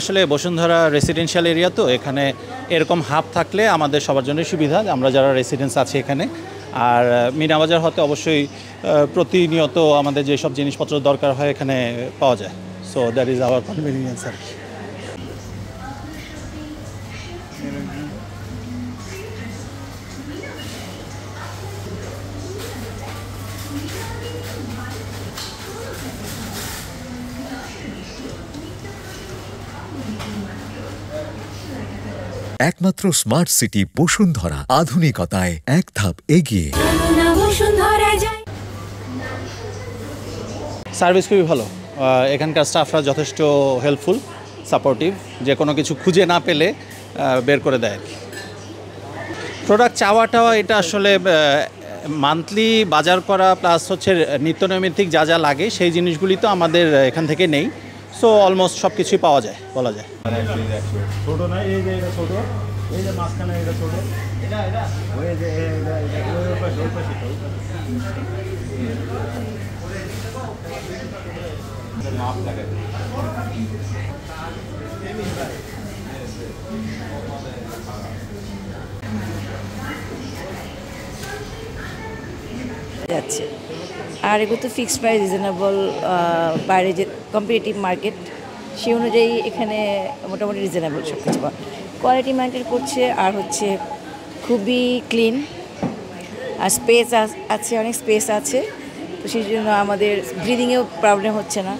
আসলে Bashundhara residential area, তো এখানে এরকম হাব থাকলে আমাদের সবার জন্য সুবিধা, আমরা যারা রেসিডেন্টস আছে এখানে। আর মিনা বাজার হতে অবশ্যই প্রতিনিয়ত আমাদের যেসব জিনিসপত্র দরকার হয় এখানে পাওয়া যায়। So that is our convenience আর কি। একমাত্র স্মার্ট সিটি বসুন্ধরা, আধুনিকতায় এক ধাপ এগিয়ে। সার্ভিস খুবই ভালো, এখানকার স্টাফরা যথেষ্ট হেল্পফুল, সাপোর্টিভ, যে কোনো কিছু খুঁজে না পেলে বের করে দেয় আর কি। প্রোডাক্ট চাওয়া টাওয়া এটা আসলে মান্থলি বাজার করা প্লাস হচ্ছে নিত্য নৈমিত্তিক যা যা লাগে সেই জিনিসগুলি তো আমাদের এখান থেকে নেই। সো অলমোস্ট সব কিছুই পাওয়া যায় বলা যায়। ছোটো না, এই যে এটা ছোটো, এই যে মাঝখানে এটা ছোটো, এটা ওই যে ওই পাশে মাপ লাগে। যাচ্ছে আর এগুলো তো ফিক্সড প্রাইস, রিজনেবল, বাইরে যে কম্পিটিটিভ মার্কেট সেই অনুযায়ী এখানে মোটামুটি রিজনেবল সব কিছু কোয়ালিটি মেনটেন করছে। আর হচ্ছে খুবই ক্লিন, আর স্পেস আছে, অনেক স্পেস আছে, তো সেই জন্য আমাদের ব্রিদিংয়েও প্রবলেম হচ্ছে না।